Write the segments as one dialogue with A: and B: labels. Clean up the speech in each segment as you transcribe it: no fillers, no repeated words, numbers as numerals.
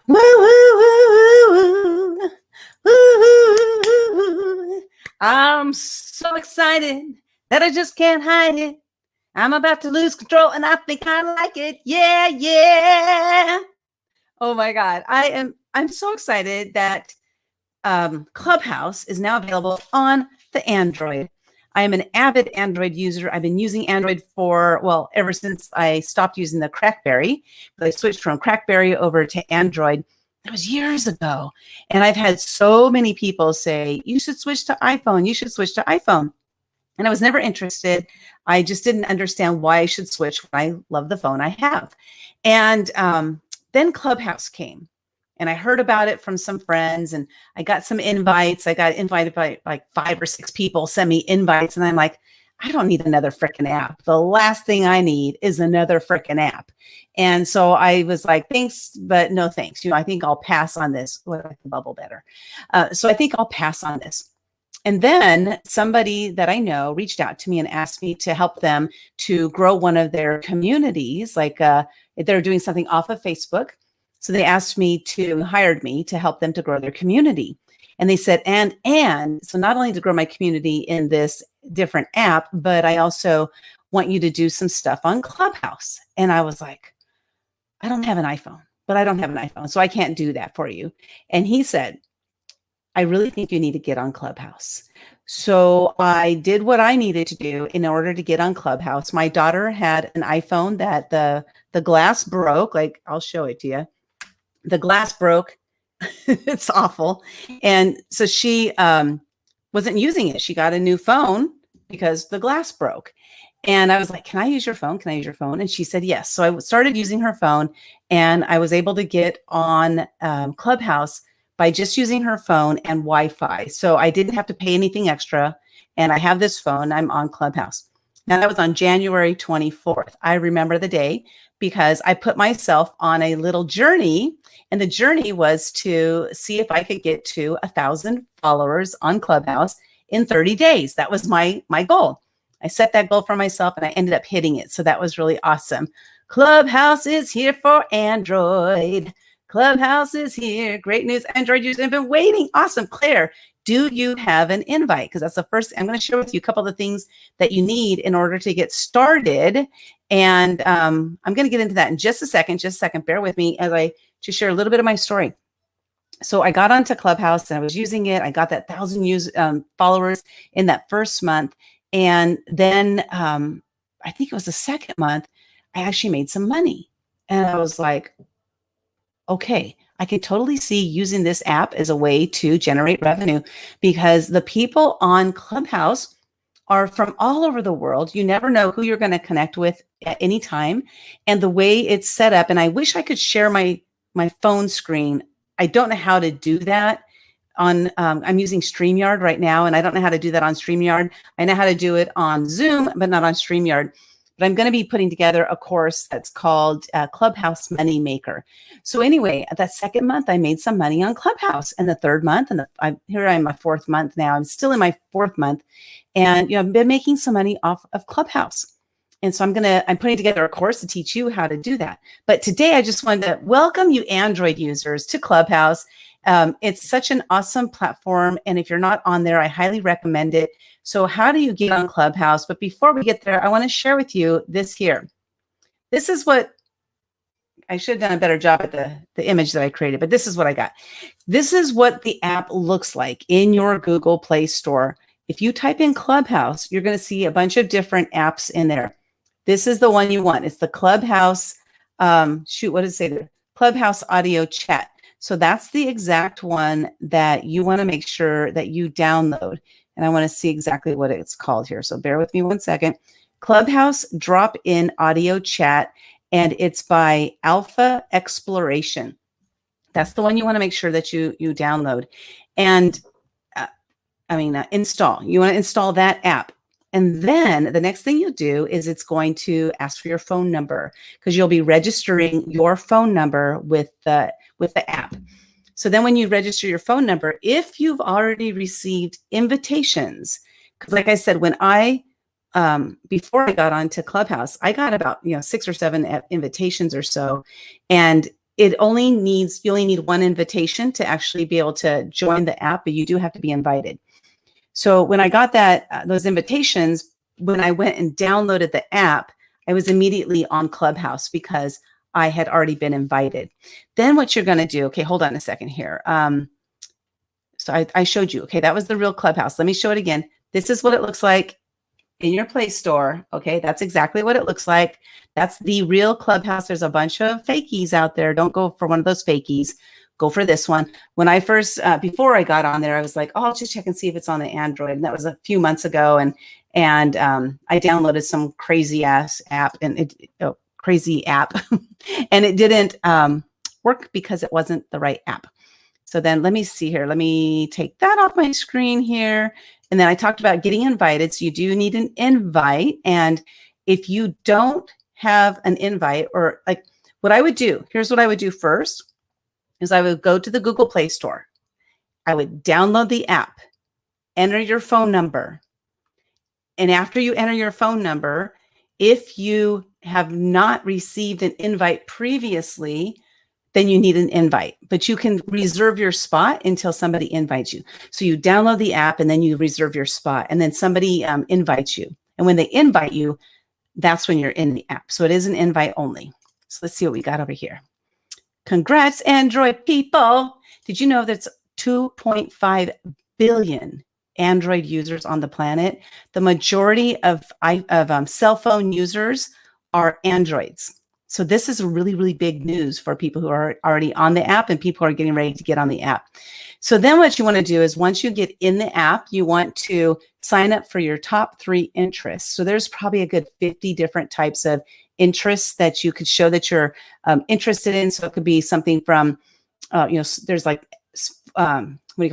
A: Woo, woo, woo, woo, woo, woo, woo. I'm so excited that I just can't hide it. I'm about to lose control and I think I like it. Yeah, yeah. Oh my God. I'm so excited that Clubhouse is now available on the Android. I am an avid Android user. I've been using Android for, well, ever since I stopped using the Crackberry. But I switched from Crackberry over to Android. That was years ago. And I've had so many people say, you should switch to iPhone. You should switch to iPhone. And I was never interested. I just didn't understand why I should switch when I love the phone I have. And then Clubhouse came. And I heard about it from some friends and I got some invites. I got invited by like 5 or 6 people, sent me invites. And I'm like, I don't need another freaking app. The last thing I need is another freaking app. And so I was like, thanks, but no thanks. I think I'll pass on this. Well, I like the bubble better. So I think I'll pass on this. And then somebody that I know reached out to me and asked me to help them to grow one of their communities. Like they're doing something off of Facebook. So they hired me to help them to grow their community. And they said, and so not only to grow my community in this different app, but I also want you to do some stuff on Clubhouse. And I was like, I don't have an iPhone, so I can't do that for you. And he said, I really think you need to get on Clubhouse. So I did what I needed to do in order to get on Clubhouse. My daughter had an iPhone that the glass broke. Like, I'll show it to you. The glass broke. It's awful. And so she wasn't using it. She got a new phone because the glass broke. And I was like, can I use your phone? Can I use your phone? And she said, yes. So I started using her phone and I was able to get on Clubhouse by just using her phone and Wi-Fi. So I didn't have to pay anything extra. And I have this phone. I'm on Clubhouse. Now that was on January 24th. I remember the day because I put myself on a little journey. And the journey was to see if I could get to 1,000 followers on Clubhouse in 30 days. That was my goal. I set that goal for myself and I ended up hitting it. So that was really awesome. Clubhouse is here for Android. Clubhouse is here. Great news. Android users have been waiting. Awesome. Claire, do you have an invite? Because that's the first. I'm going to share with you a couple of the things that you need in order to get started. And I'm going to get into that in just a second. Bear with me as I just share a little bit of my story. So I got onto Clubhouse and I was using it. I got that 1,000 followers in that first month. And then I think it was the second month, I actually made some money. And I was like, okay, I can totally see using this app as a way to generate revenue because the people on Clubhouse are from all over the world. You never know who you're going to connect with at any time. And the way it's set up, and I wish I could share my phone screen. I don't know how to do that on, I'm using StreamYard right now, and I don't know how to do that on StreamYard. I know how to do it on Zoom, but not on StreamYard. But I'm going to be putting together a course that's called Clubhouse Money Maker. So anyway, that second month, I made some money on Clubhouse. And the third month, and here I am, my 4th month now. I'm still in my 4th month. And I've been making some money off of Clubhouse. And so I'm putting together a course to teach you how to do that. But today, I just wanted to welcome you Android users to Clubhouse. It's such an awesome platform. And if you're not on there, I highly recommend it. So how do you get on Clubhouse? But before we get there, I want to share with you this here. This is what I should have done a better job at the image that I created, but this is what I got. This is what the app looks like in your Google Play Store. If you type in Clubhouse, you're going to see a bunch of different apps in there. This is the one you want. It's the Clubhouse, what does it say there? Clubhouse audio chat. So that's the exact one that you want to make sure that you download. And I want to see exactly what it's called here. So bear with me one second. Clubhouse drop-in audio chat, and it's by Alpha Exploration. That's the one you want to make sure that you download. And install. You want to install that app. And then the next thing you'll do is it's going to ask for your phone number because you'll be registering your phone number with the app. So then when you register your phone number, if you've already received invitations, because like I said, when before I got onto Clubhouse, I got about 6 or 7 invitations or so. And you only need one invitation to actually be able to join the app, but you do have to be invited. So when I got those invitations, when I went and downloaded the app, I was immediately on Clubhouse because I had already been invited. Then what you're going to do, okay, hold on a second here. So I showed you, okay, that was the real Clubhouse. Let me show it again. This is what it looks like in your Play Store. Okay, that's exactly what it looks like. That's the real Clubhouse. There's a bunch of fakies out there. Don't go for one of those fakies. Go for this one. When I first, before I got on there, I was like, oh, I'll just check and see if it's on the Android. And that was a few months ago. And I downloaded some crazy ass app and and it didn't work because it wasn't the right app. So then let me see here. Let me take that off my screen here. And then I talked about getting invited. So you do need an invite. And if you don't have an invite, or like what I would do, here's what I would do first, is I would go to the Google Play Store. I would download the app, enter your phone number. And after you enter your phone number, if you have not received an invite previously, then you need an invite, but you can reserve your spot until somebody invites you. So you download the app and then you reserve your spot, and then somebody invites you. And when they invite you, that's when you're in the app. So it is an invite only. So let's see what we got over here. Congrats, Android people. Did you know that's 2.5 billion Android users on the planet? The majority of cell phone users are Androids. So this is really, really big news for people who are already on the app and people who are getting ready to get on the app. So then what you want to do is once you get in the app, you want to sign up for your top 3 interests. So there's probably a good 50 different types of interests that you could show that you're interested in. So it could be something from, there's like,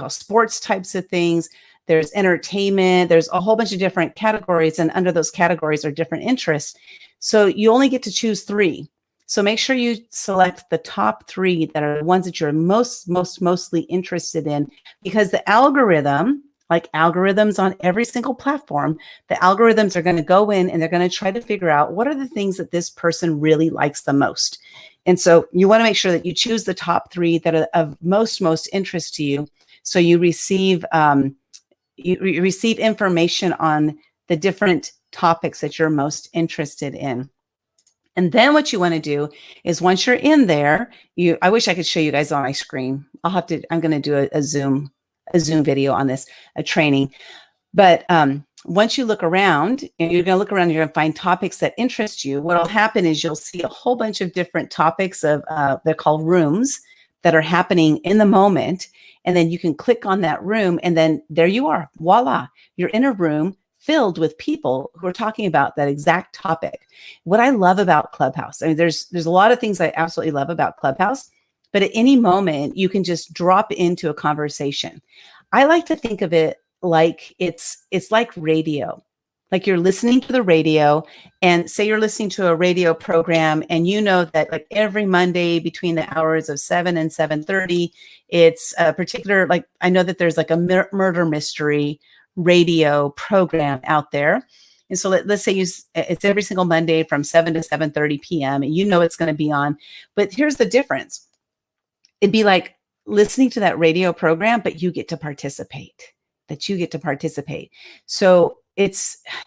A: sports types of things. There's entertainment. There's a whole bunch of different categories. And under those categories are different interests. So you only get to choose 3. So make sure you select the top 3 that are the ones that you're mostly interested in, because the algorithm, like algorithms on every single platform, the algorithms are going to go in and they're going to try to figure out what are the things that this person really likes the most. And so you want to make sure that you choose the top 3 that are of most interest to you. So you receive information on the different topics that you're most interested in. And then what you want to do is once you're in there, I wish I could show you guys on my screen. I'm going to do a Zoom video on this, a training. But once you look around, and you're going to look around, you're going to find topics that interest you. What will happen is you'll see a whole bunch of different topics they're called rooms that are happening in the moment. And then you can click on that room and then there you are. Voila, you're in a room filled with people who are talking about that exact topic. What I love about Clubhouse, I mean, there's a lot of things I absolutely love about Clubhouse, but at any moment you can just drop into a conversation. I like to think of it like it's like radio. Like you're listening to the radio, and say you're listening to a radio program and you know that like every Monday between the hours of 7 and 7:30, it's a particular, like I know that there's like a murder mystery radio program out there. And so let's say it's every single Monday from 7 to 7:30 p.m. and you know it's going to be on. But here's the difference. It'd be like listening to that radio program, but you get to participate. So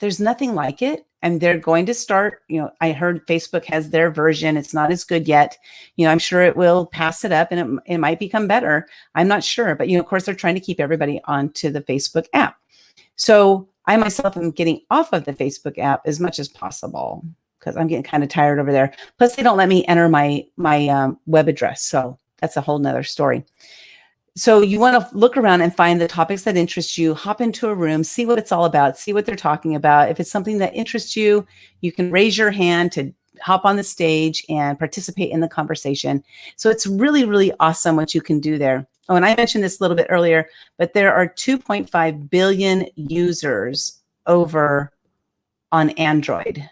A: there's nothing like it. And they're going to start, I heard Facebook has their version. It's not as good yet. I'm sure it will pass it up and it might become better. I'm not sure. But, of course, they're trying to keep everybody onto the Facebook app. So I myself am getting off of the Facebook app as much as possible because I'm getting kind of tired over there. Plus, they don't let me enter my web address. So that's a whole nother story. So you want to look around and find the topics that interest you, hop into a room, see what it's all about, see what they're talking about. If it's something that interests you, you can raise your hand to hop on the stage and participate in the conversation. So it's really, really awesome what you can do there. Oh, and I mentioned this a little bit earlier, but there are 2.5 billion users over on Android.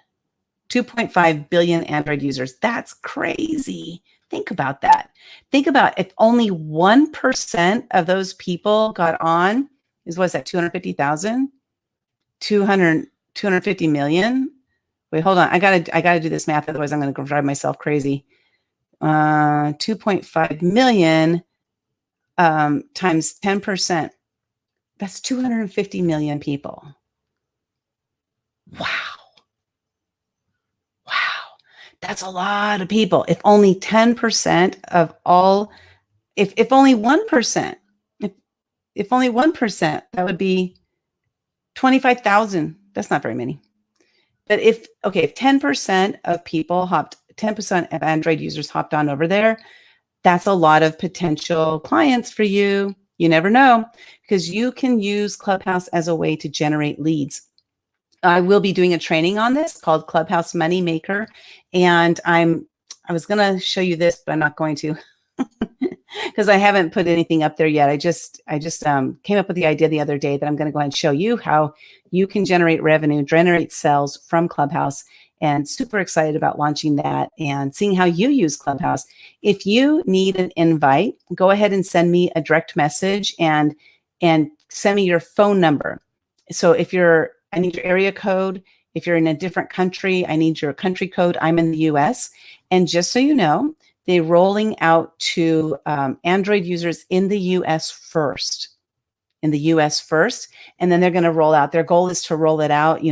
A: 2.5 billion Android users. That's crazy. Think about that. Think about if only 1% of those people got on, what's that, 250,000? 250 million? Wait, hold on. I gotta do this math, otherwise I'm gonna drive myself crazy. 2.5 million times 10%. That's 250 million people. Wow. Wow. That's a lot of people. If only 10% of all, if only 1%, if only 1%, that would be 25,000. That's not very many. But if 10% of people 10% of Android users hopped on over there, that's a lot of potential clients for you. You never know, because you can use Clubhouse as a way to generate leads. I will be doing a training on this called Clubhouse Money Maker. And I was going to show you this, but I'm not going to because I haven't put anything up there yet. I just came up with the idea the other day that I'm going to go ahead and show you how you can generate revenue, generate sales from Clubhouse, and super excited about launching that and seeing how you use Clubhouse. If you need an invite, go ahead and send me a direct message and send me your phone number. So I need your area code. If you're in a different country, I need your country code. I'm in the US. And just so you know, they're rolling out to Android users in the US first. And then they're going to roll out. Their goal is to roll it out,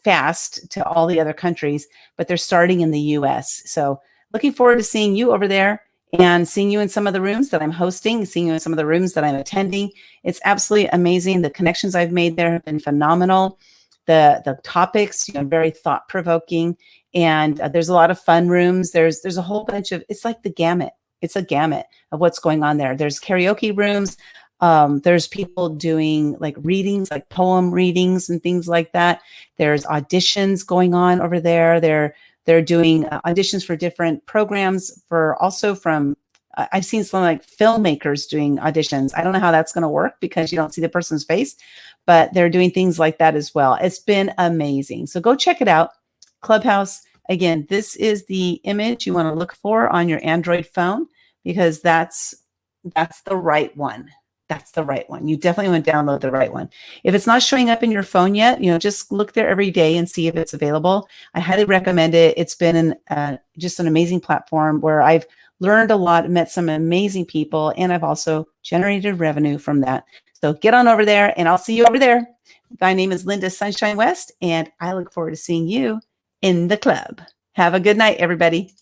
A: fast to all the other countries, but they're starting in the US. So looking forward to seeing you over there and seeing you in some of the rooms that I'm hosting, seeing you in some of the rooms that I'm attending. It's absolutely amazing. The connections I've made there have been phenomenal. The topics, very thought-provoking, and there's a lot of fun rooms. There's a whole bunch of, it's like the gamut. It's a gamut of what's going on there. There's karaoke rooms. There's people doing like readings, like poem readings and things like that. There's auditions going on over there. They're doing auditions for different programs I've seen some like filmmakers doing auditions. I don't know how that's going to work because you don't see the person's face, but they're doing things like that as well. It's been amazing. So go check it out. Clubhouse. Again, this is the image you want to look for on your Android phone because that's the right one. That's the right one. You definitely want to download the right one. If it's not showing up in your phone yet, just look there every day and see if it's available. I highly recommend it. It's been just an amazing platform where I've learned a lot, met some amazing people, and I've also generated revenue from that. So get on over there and I'll see you over there. My name is Linda Sunshine West, and I look forward to seeing you in the club. Have a good night, everybody.